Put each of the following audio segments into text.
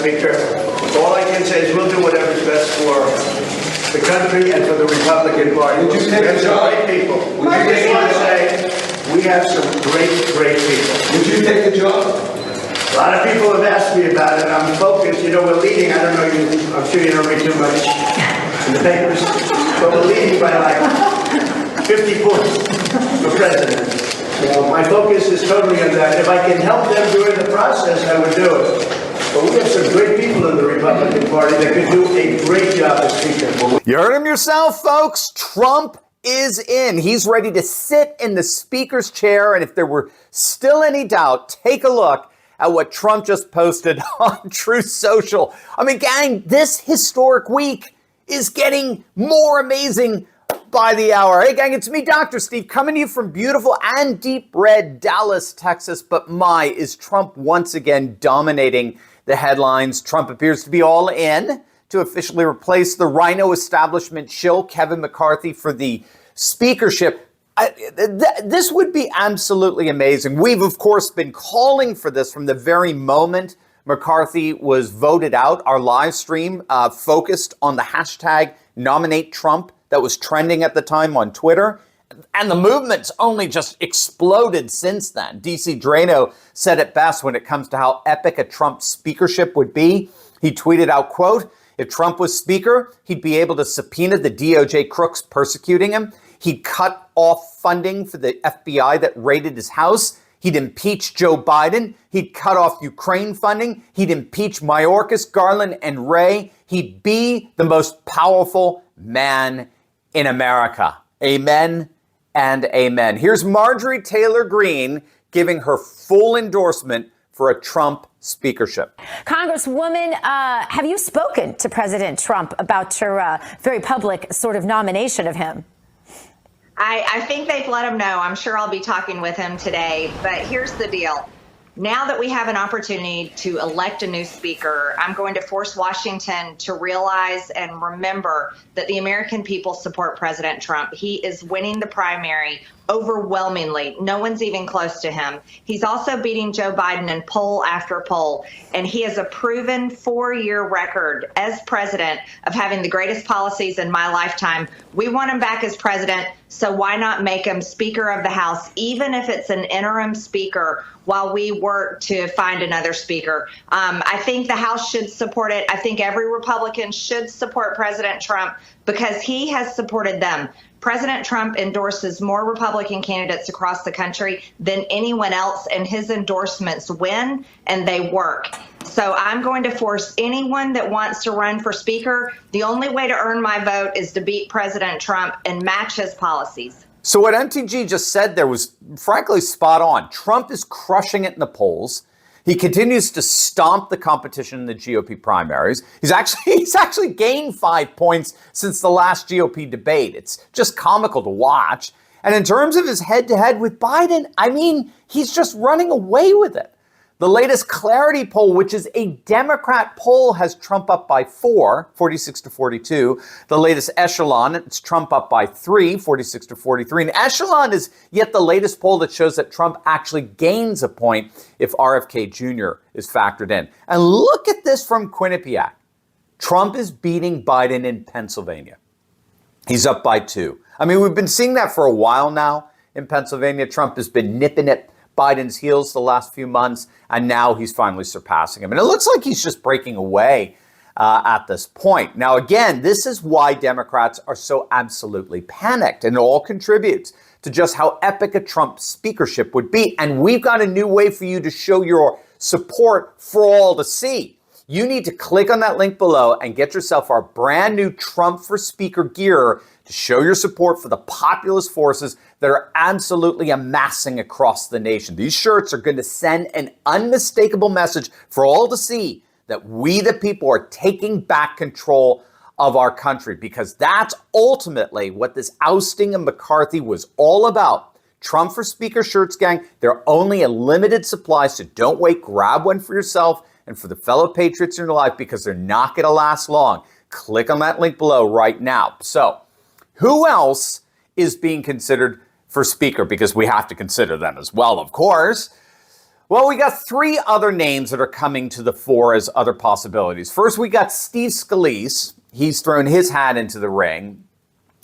Speaker. All I can say is we'll do whatever's best for the country and for the Republican Party. Would you take the job? Great people. We have some great people. Would you take the job? A lot of people have asked me about it. I'm focused. You know, we're leading. I don't know you. I'm sure you don't read too much in the papers, but we're leading by like 50 points for president. So my focus is totally on that. If I can help them during the process, I would do it. But we have some great people in the Republican Party that could do a great job as Speaker. You heard him yourself, folks. Trump is in. He's ready to sit in the Speaker's chair. And if there were still any doubt, take a look at what Trump just posted on Truth Social. I mean, gang, this historic week is getting more amazing by the hour. Hey, gang, it's me, Dr. Steve, coming to you from beautiful and deep red Dallas, Texas. But my, is Trump once again dominating the headlines. Trump appears to be all in to officially replace the Rhino establishment shill, Kevin McCarthy, for the speakership. This would be absolutely amazing. We've, of course, been calling for this from the very moment McCarthy was voted out. Our live stream focused on the hashtag nominate Trump that was trending at the time on Twitter. And the movement's only just exploded since then. DC Drano said it best when it comes to how epic a Trump speakership would be. He tweeted out, quote, "If Trump was speaker, he'd be able to subpoena the DOJ crooks persecuting him. He'd cut off funding for the FBI that raided his house. He'd impeach Joe Biden. He'd cut off Ukraine funding. He'd impeach Mayorkas, Garland, and Wray. He'd be the most powerful man in America." Amen and amen. Here's Marjorie Taylor Greene giving her full endorsement for a Trump speakership. Congresswoman, have you spoken to President Trump about your very public sort of nomination of him? I think they've let him know. I'm sure I'll be talking with him today. But here's the deal. Now that we have an opportunity to elect a new speaker, I'm going to force Washington to realize and remember that the American people support President Trump. He is winning the primary overwhelmingly. No one's even close to him. He's also beating Joe Biden in poll after poll. And he has a proven 4-year record as president of having the greatest policies in my lifetime. We want him back as president. So why not make him Speaker of the House, even if it's an interim speaker, while we work to find another speaker? I think the House should support it. I think every Republican should support President Trump because he has supported them. President Trump endorses more Republican candidates across the country than anyone else, and his endorsements win and they work. So I'm going to force anyone that wants to run for speaker. The only way to earn my vote is to beat President Trump and match his policies. So what MTG just said there was frankly spot on. Trump is crushing it in the polls. He continues to stomp the competition in the GOP primaries. He's actually gained 5 points since the last GOP debate. It's just comical to watch. And in terms of his head-to-head with Biden, I mean, he's just running away with it. The latest Clarity poll, which is a Democrat poll, has Trump up by 4, 46 to 42. The latest Echelon, it's Trump up by 3, 46 to 43. And Echelon is yet the latest poll that shows that Trump actually gains a point if RFK Jr. is factored in. And look at this from Quinnipiac. Trump is beating Biden in Pennsylvania. He's up by 2. I mean, we've been seeing that for a while now in Pennsylvania. Trump has been nipping at Biden's heels the last few months, and now he's finally surpassing him. And it looks like he's just breaking away at this point. Now, again, this is why Democrats are so absolutely panicked, and it all contributes to just how epic a Trump speakership would be. And we've got a new way for you to show your support for all to see. You need to click on that link below and get yourself our brand new Trump for Speaker gear to show your support for the populist forces that are absolutely amassing across the nation. These shirts are going to send an unmistakable message for all to see that we, the people, are taking back control of our country, because that's ultimately what this ousting of McCarthy was all about. Trump for Speaker shirts, gang, they're only a limited supply, so don't wait. Grab one for yourself and for the fellow patriots in your life, because they're not going to last long. Click on that link below right now. So, who else is being considered for speaker? Because we have to consider them as well, of course. Well, we got three other names that are coming to the fore as other possibilities. First, we got Steve Scalise. He's thrown his hat into the ring,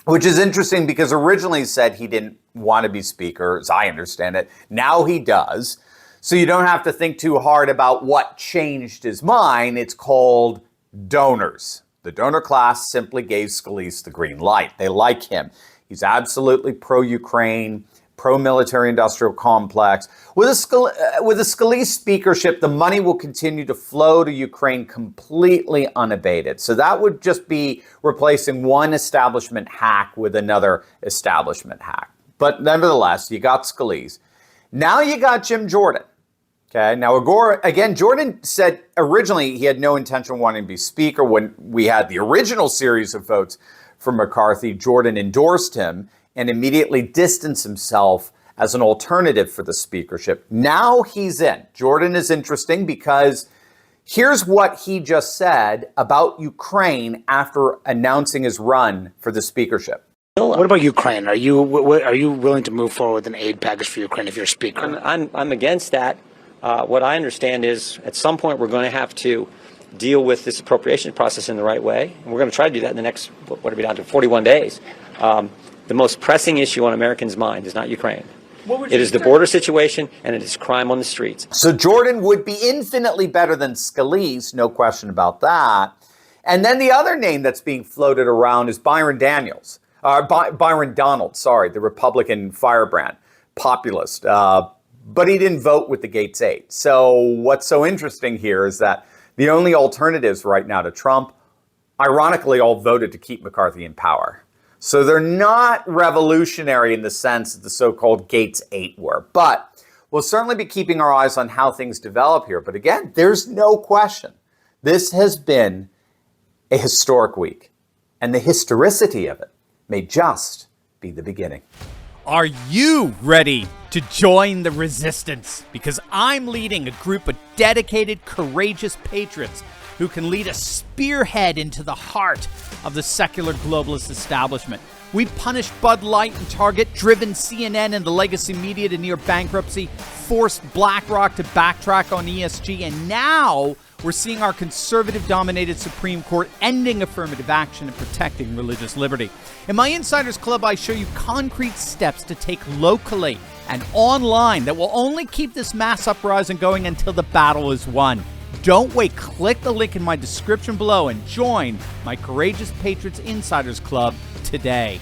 which is interesting because originally he said he didn't want to be Speaker, as I understand it. Now he does. So you don't have to think too hard about what changed his mind. It's called donors. The donor class simply gave Scalise the green light. They like him. He's absolutely pro-Ukraine, pro-military industrial complex. With a Scalise speakership, the money will continue to flow to Ukraine completely unabated. So that would just be replacing one establishment hack with another establishment hack. But nevertheless, you got Scalise. Now you got Jim Jordan. Okay, now again, Jordan said originally he had no intention of wanting to be Speaker. When we had the original series of votes for McCarthy, Jordan endorsed him and immediately distanced himself as an alternative for the speakership. Now he's in. Jordan is interesting because here's what he just said about Ukraine after announcing his run for the speakership. What about Ukraine? Are you willing to move forward with an aid package for Ukraine if you're Speaker? I'm against that. What I understand is at some point we're going to have to deal with this appropriation process in the right way. And we're going to try to do that in the next, what are we down to, 41 days. The most pressing issue on Americans' mind is not Ukraine. It is the border situation, and it is crime on the streets. So Jordan would be infinitely better than Scalise, no question about that. And then the other name that's being floated around is Byron Donald, the Republican firebrand, populist. But he didn't vote with the Gates 8. So what's so interesting here is that the only alternatives right now to Trump, ironically, all voted to keep McCarthy in power. So they're not revolutionary in the sense that the so-called Gates 8 were. But we'll certainly be keeping our eyes on how things develop here. But again, there's no question. This has been a historic week. And the historicity of it may just be the beginning. Are you ready to join the resistance? Because I'm leading a group of dedicated, courageous patriots who can lead a spearhead into the heart of the secular globalist establishment. We punished Bud Light and Target, driven CNN and the legacy media to near bankruptcy, forced BlackRock to backtrack on ESG, and now we're seeing our conservative-dominated Supreme Court ending affirmative action and protecting religious liberty. In my Insiders Club, I show you concrete steps to take locally and online that will only keep this mass uprising going until the battle is won. Don't wait. Click the link in my description below and join my Courageous Patriots Insiders Club today.